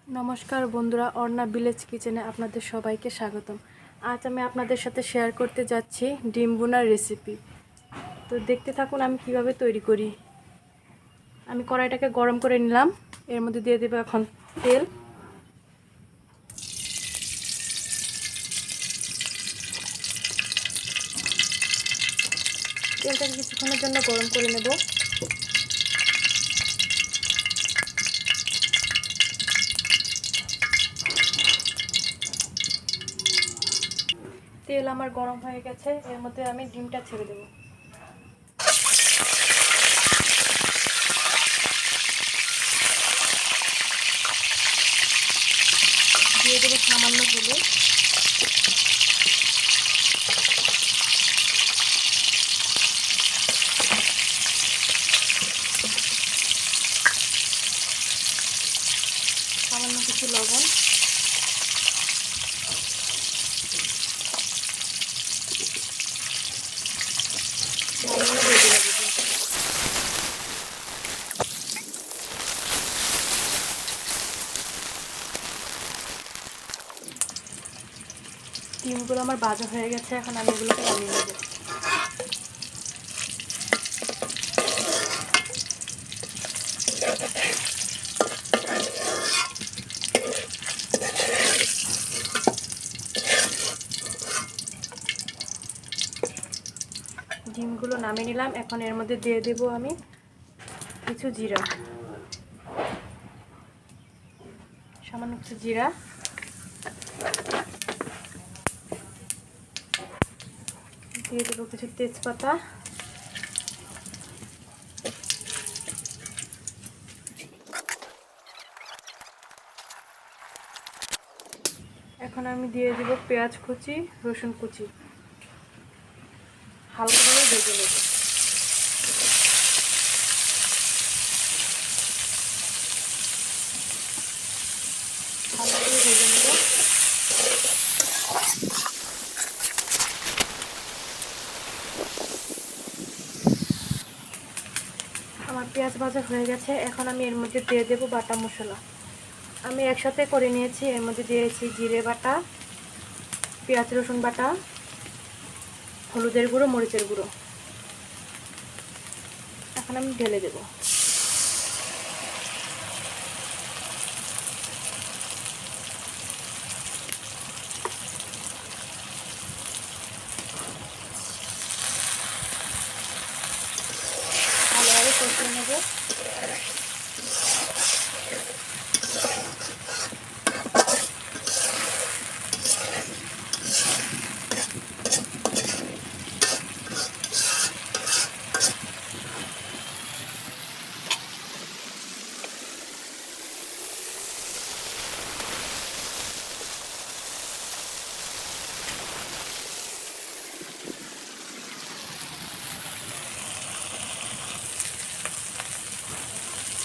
নমস্কার বন্ধুরা, অর্ণা ভিলেজ কিচেনে আপনাদের সবাইকে স্বাগতম। আজ আমি আপনাদের সাথে শেয়ার করতে যাচ্ছি ডিম বোনার রেসিপি। তো দেখতে থাকুন আমি কিভাবে তৈরি করি। আমি কড়াইটাকে গরম করে নিলাম, এর মধ্যে দিয়ে দেবো এখন তেল। তেলটাকে কিছুক্ষণের জন্য গরম করে নেব। তেল আমার গরম হয়ে গেছে, এর মধ্যে আমি ডিমটা ছেড়ে দেব। দিয়ে দেবো সামান্য হলুদ, সামান্য কিছু লবণ, ডিমগুলো আমার ভাজা হয়ে গেছে, এখন আমি এগুলোকে নামিয়ে নেব। ডিমগুলো নামিয়ে নিলাম, এখন এর মধ্যে দিয়ে দেব আমি কিছু জিরা, সামান্য কিছু জিরা, দিয়ে দেবো কিছু তেজপাতা, এখন আমি দিয়ে দেব পেঁয়াজ কুচি, রসুন কুচি, হালকাভাবে ভেজে নেব। হালকাভাবে ভেজে নেব। আমার পেঁয়াজ ভাজা হয়ে গেছে, এখন আমি এর মধ্যে দিয়ে দেব বাটা মশলা। আমি একসাথে করে নিয়েছি, এর মধ্যে দিয়েছি জিরে বাটা, পেঁয়াজ রসুন বাটা, হলুদের গুঁড়ো, মরিচের গুঁড়ো। এখন আমি ঢেলে দেব। ভালোভাবে কষিয়ে নেব।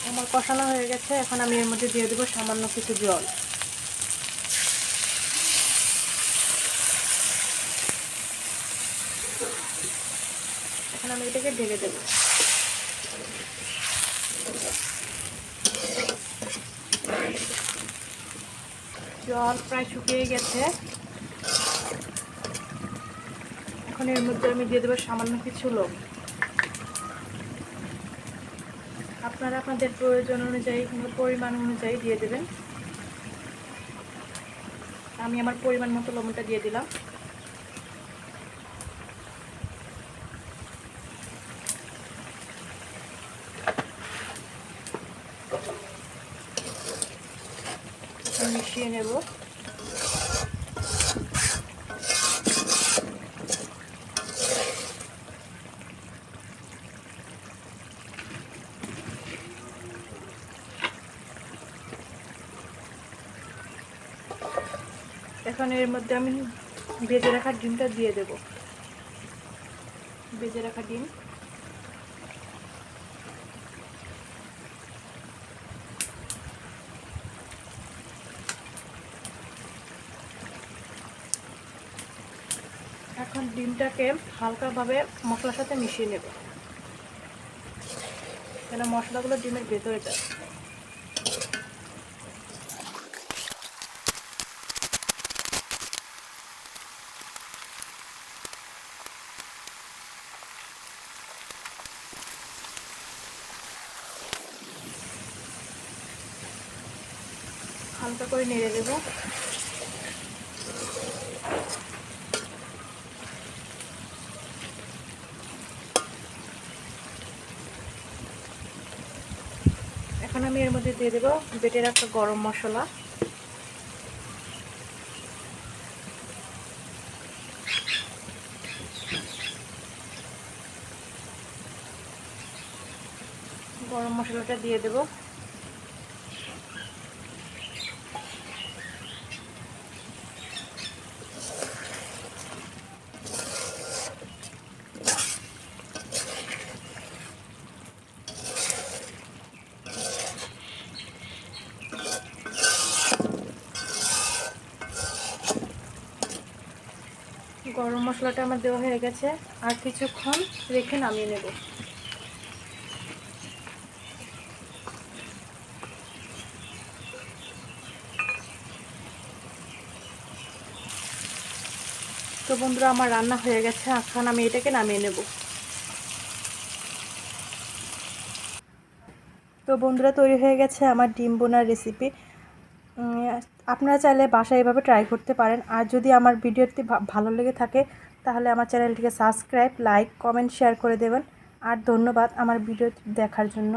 আমার কষানো হয়ে গেছে, এখন আমি এর মধ্যে দিয়ে দেবো সামান্য কিছু জল। এখন আমি এটাকে ঢেকে দেবো। জল প্রায় শুকিয়ে গেছে, এখন এর মধ্যে আমি দিয়ে দেবো সামান্য কিছু লবণ। আপনারা আপনাদের প্রয়োজন অনুযায়ী কিংবা পরিমাণ অনুযায়ী দিয়ে দেবেন। আমি আমার পরিমাণ মতো লবণটা দিয়ে দিলাম। মিশিয়ে নেব। এখন এর মধ্যে আমি ভেজে রাখা ডিমটা দিয়ে দেব। ভেজে রাখা ডিম, এখন ডিমটাকে হালকাভাবে মশলার সাথে মিশিয়ে নেব, যেন মশলাগুলো ডিমের ভেতরে যায়। হালকা করে নেড়ে দেব। এখন আমি এর মধ্যে দিয়ে দেব বেটে রাখা গরম মশলা, গরম মশলাটা দিয়ে দেব। গরম মশলাটা আমার দেওয়া হয়ে গেছে, আর কিছুক্ষণ রেখে নামিয়ে নেব। তো বন্ধুরা, আমার রান্না হয়ে গেছে, এখন আমি এটাকে নামিয়ে নেব। তো বন্ধুরা, তৈরি হয়ে গেছে আমার ডিম বোনার রেসিপি। আপনারা চাইলে বাসায় এভাবে ট্রাই করতে পারেন। আর যদি আমার ভিডিওটি ভালো লেগে থাকে তাহলে আমার চ্যানেলটিকে সাবস্ক্রাইব, লাইক, কমেন্ট, শেয়ার করে দেবেন। আর ধন্যবাদ আমার ভিডিওটি দেখার জন্য।